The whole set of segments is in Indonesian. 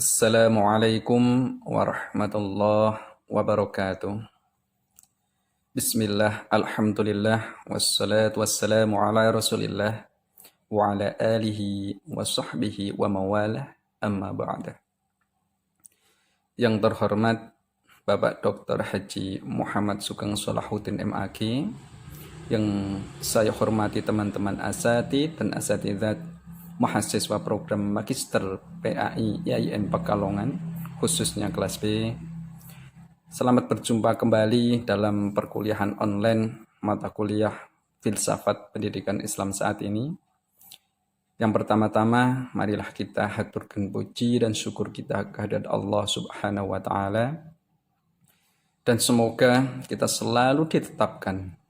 Assalamualaikum warahmatullahi wabarakatuh. Bismillah, alhamdulillah, wassalatu wassalamu ala rasulillah, wa ala alihi wa sahbihi wa mawalah, amma ba'da. Yang terhormat Bapak Dr. Haji Muhammad Sugeng Salahuddin MAG, yang saya hormati teman-teman asatidz dan asatidzat mahasiswa program Magister PAI IAIN Pekalongan, khususnya kelas B. Selamat berjumpa kembali dalam perkuliahan online mata kuliah Filsafat Pendidikan Islam saat ini. Yang pertama-tama, marilah kita haturkan puji dan syukur kita kehadirat Allah Subhanahu wa Ta'ala. Dan semoga kita selalu ditetapkan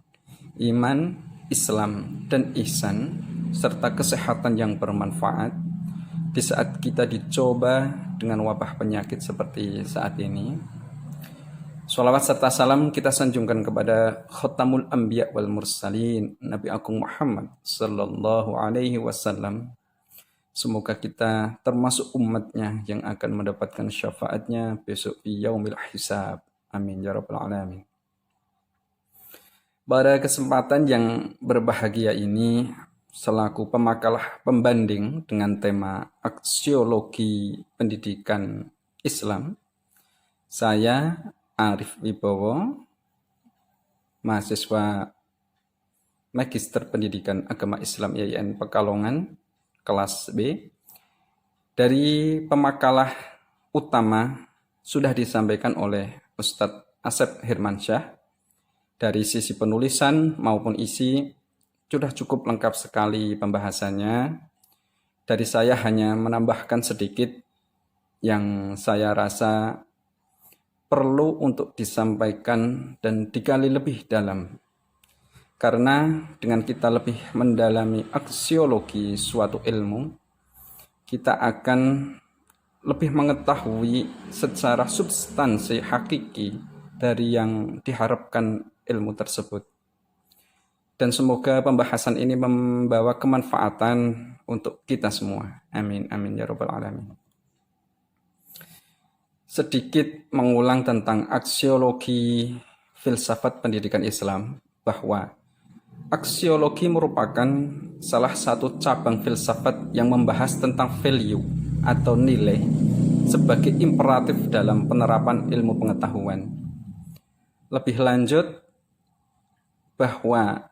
iman, Islam, dan ihsan serta kesehatan yang bermanfaat di saat kita dicoba dengan wabah penyakit seperti saat ini. Sholawat serta salam kita sanjungkan kepada Khatamul Anbiya wal Mursalin, Nabi Agung Muhammad sallallahu alaihi wasallam. Semoga kita termasuk umatnya yang akan mendapatkan syafaatnya besok di yaumil hisab. Amin ya rabbal alamin. Pada kesempatan yang berbahagia ini, selaku pemakalah pembanding dengan tema aksiologi pendidikan Islam, saya Arif Wibowo, mahasiswa Magister Pendidikan Agama Islam IAIN Pekalongan, kelas B. Dari pemakalah utama sudah disampaikan oleh Ustadz Asep Hirmansyah. Dari sisi penulisan maupun isi sudah cukup lengkap sekali pembahasannya. Dari saya hanya menambahkan sedikit yang saya rasa perlu untuk disampaikan dan digali lebih dalam. Karena dengan kita lebih mendalami aksiologi suatu ilmu, kita akan lebih mengetahui secara substansi hakiki dari yang diharapkan ilmu tersebut. Dan semoga pembahasan ini membawa kemanfaatan untuk kita semua. Amin, amin ya rabbal alamin. Sedikit mengulang tentang aksiologi filsafat pendidikan Islam, bahwa aksiologi merupakan salah satu cabang filsafat yang membahas tentang value atau nilai sebagai imperatif dalam penerapan ilmu pengetahuan. Lebih lanjut, bahwa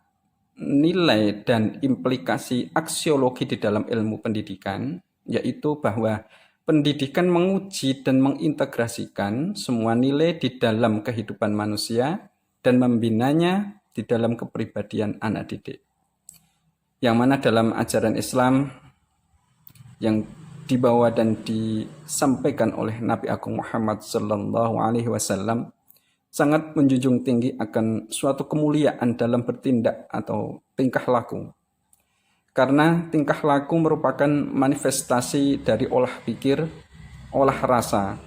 nilai dan implikasi aksiologi di dalam ilmu pendidikan, yaitu bahwa pendidikan menguji dan mengintegrasikan semua nilai di dalam kehidupan manusia dan membinanya di dalam kepribadian anak didik. Yang mana dalam ajaran Islam yang dibawa dan disampaikan oleh Nabi Agung Muhammad sallallahu alaihi wasallam sangat menjunjung tinggi akan suatu kemuliaan dalam bertindak atau tingkah laku. Karena tingkah laku merupakan manifestasi dari olah pikir, olah rasa,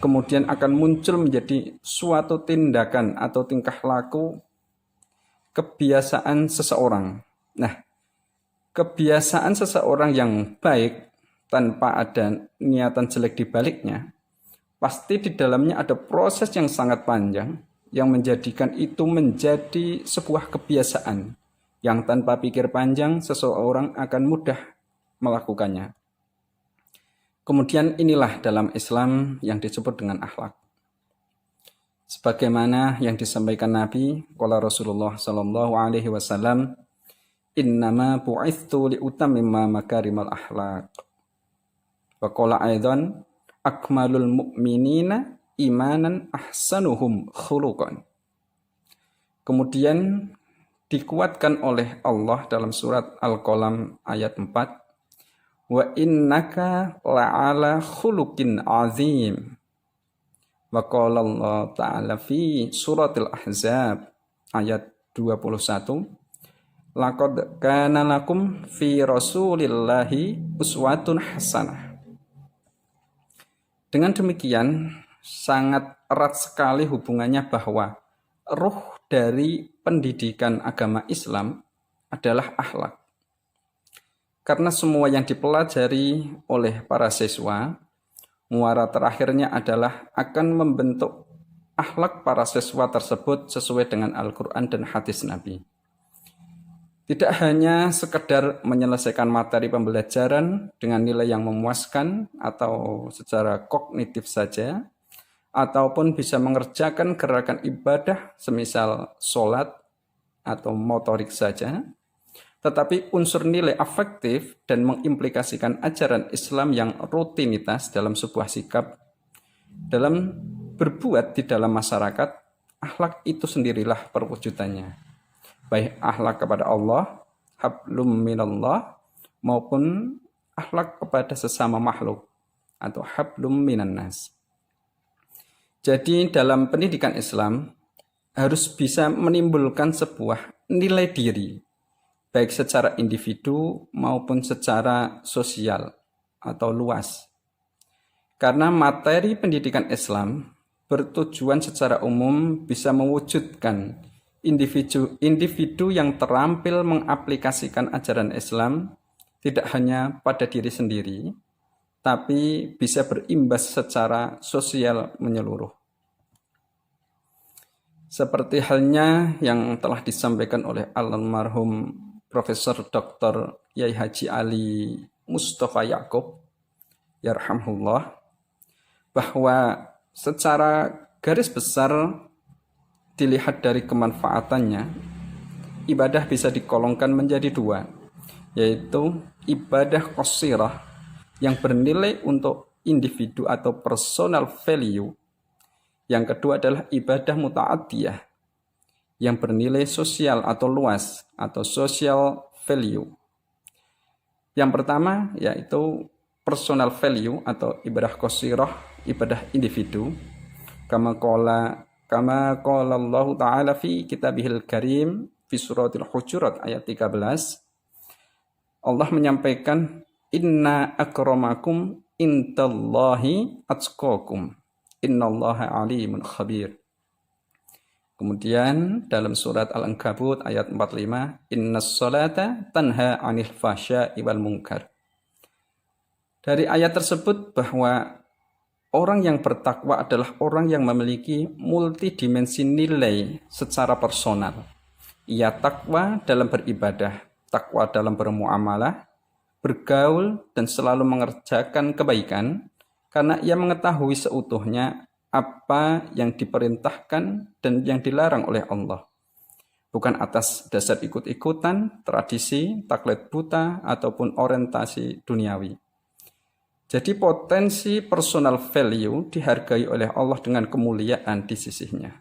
kemudian akan muncul menjadi suatu tindakan atau tingkah laku kebiasaan seseorang. Nah, kebiasaan seseorang yang baik tanpa ada niatan jelek di baliknya, pasti di dalamnya ada proses yang sangat panjang yang menjadikan itu menjadi sebuah kebiasaan yang tanpa pikir panjang seseorang akan mudah melakukannya. Kemudian inilah dalam Islam yang disebut dengan akhlak. Sebagaimana yang disampaikan Nabi, qala Rasulullah sallallahu alaihi wasallam, "Innama bu'itsu liutammima makarimal akhlaq." Wa qala aidan, akmalul mu'minina imanan ahsanuhum khuluqan. Kemudian dikuatkan oleh Allah dalam surat Al-Qalam ayat 4, wa innaka la'ala khuluqin azim. Wa qala Allah ta'ala fi suratil Ahzab ayat 21, laqad kana lakum fi rasulillahi uswatun hasanah. Dengan demikian, sangat erat sekali hubungannya bahwa ruh dari pendidikan agama Islam adalah akhlak. Karena semua yang dipelajari oleh para siswa Muara terakhirnya adalah akan membentuk akhlak para siswa tersebut sesuai dengan Al-Quran dan hadis Nabi. Tidak hanya sekedar menyelesaikan materi pembelajaran dengan nilai yang memuaskan atau secara kognitif saja, ataupun bisa mengerjakan gerakan ibadah semisal sholat atau motorik saja, tetapi unsur nilai afektif dan mengimplikasikan ajaran Islam yang rutinitas dalam sebuah sikap, dalam berbuat di dalam masyarakat, akhlak itu sendirilah perwujudannya. Baik akhlak kepada Allah, hablum minallah, maupun akhlak kepada sesama makhluk atau hablum minan nas. Jadi dalam pendidikan Islam harus bisa menimbulkan sebuah nilai diri, baik secara individu maupun secara sosial atau luas. Karena materi pendidikan Islam bertujuan secara umum bisa mewujudkan individu yang terampil mengaplikasikan ajaran Islam tidak hanya pada diri sendiri, tapi bisa berimbas secara sosial menyeluruh. Seperti halnya yang telah disampaikan oleh almarhum Profesor Dr. Yai Haji Ali Mustafa Yaakob, yarhamhullah, bahwa secara garis besar dilihat dari kemanfaatannya, ibadah bisa digolongkan menjadi dua, yaitu ibadah qasirah yang bernilai untuk individu atau personal value. Yang kedua adalah ibadah muta'addiyah yang bernilai sosial atau luas atau social value. Yang pertama yaitu personal value atau ibadah qasirah, ibadah individu. Kama qala Allah Ta'ala fi kitabihil karim fi suratil Hujurat ayat 13. Allah menyampaikan, inna akramakum indallahi atqakum, innallaha alimun khabir. Kemudian dalam surat Al-Ankabut ayat 45, innas salata tanha 'anil fahsya'i wal munkar. Dari ayat tersebut bahwa orang yang bertakwa adalah orang yang memiliki multidimensi nilai secara personal. Ia takwa dalam beribadah, takwa dalam bermuamalah, bergaul, dan selalu mengerjakan kebaikan karena ia mengetahui seutuhnya apa yang diperintahkan dan yang dilarang oleh Allah. Bukan atas dasar ikut-ikutan, tradisi, taklid buta, ataupun orientasi duniawi. Jadi potensi personal value dihargai oleh Allah dengan kemuliaan di sisinya.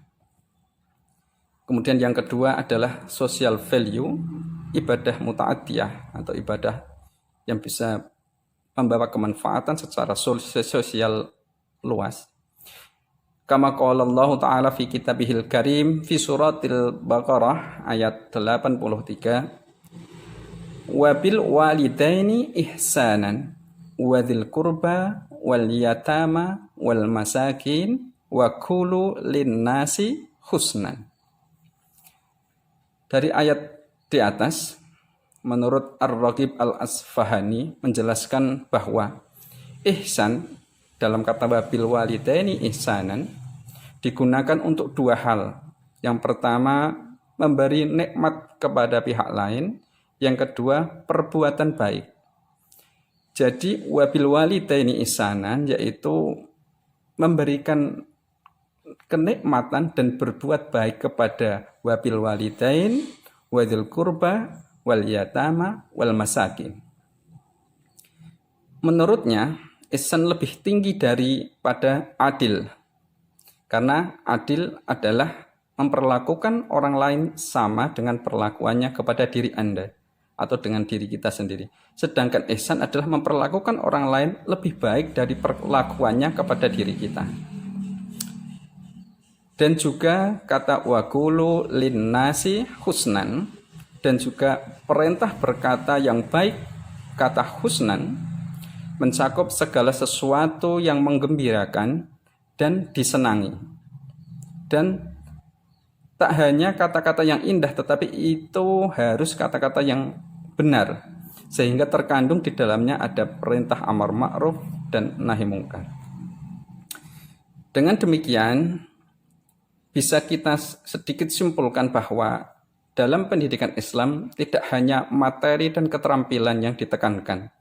Kemudian yang kedua adalah social value, ibadah muta'addiyah atau ibadah yang bisa membawa kemanfaatan secara sosial luas. Kama qala Allah Ta'ala fi kitabihil karim fi suratil Baqarah ayat 83, wabil walidaini ihsanan wadhil kurba wal yatama wal masakin wa kulu linnasi husnan. Dari ayat di atas, menurut Ar-Raghib Al-Asfahani menjelaskan bahwa ihsan dalam kata wabil walidaini ihsanan digunakan untuk dua hal. Yang pertama, memberi nikmat kepada pihak lain. Yang kedua, perbuatan baik. Jadi wabil walidaini ihsanan yaitu memberikan kenikmatan dan berbuat baik kepada wabil walidain, wadil kurba, wal yatama, wal masakin. Menurutnya, ihsan lebih tinggi daripada adil. Karena adil adalah memperlakukan orang lain sama dengan perlakuannya kepada diri Anda atau dengan diri kita sendiri. Sedangkan ihsan adalah memperlakukan orang lain lebih baik dari perlakuannya kepada diri kita. Dan juga kata wakulu linnasi husnan, dan juga perintah berkata yang baik, kata husnan, mencakup segala sesuatu yang menggembirakan dan disenangi. Dan tak hanya kata-kata yang indah, tetapi itu harus kata-kata yang benar, sehingga terkandung di dalamnya ada perintah amar ma'ruf dan nahi mungkar. Dengan demikian, bisa kita sedikit simpulkan bahwa dalam pendidikan Islam tidak hanya materi dan keterampilan yang ditekankan,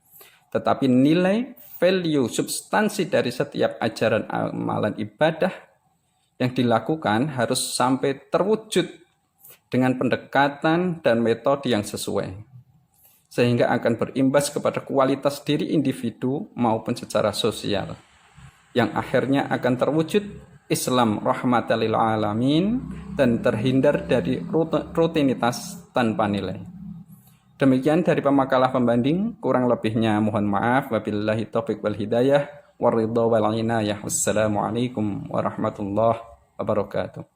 tetapi nilai, value, substansi dari setiap ajaran amalan ibadah yang dilakukan harus sampai terwujud dengan pendekatan dan metode yang sesuai, sehingga akan berimbas kepada kualitas diri individu maupun secara sosial, yang akhirnya akan terwujud Islam rahmatan lil alamin dan terhindar dari rutinitas tanpa nilai. Demikian dari pemakalah pembanding, kurang lebihnya mohon maaf. Wabillahi taufiq wal hidayah, waridho wal inayah. Wassalamualaikum warahmatullahi wabarakatuh.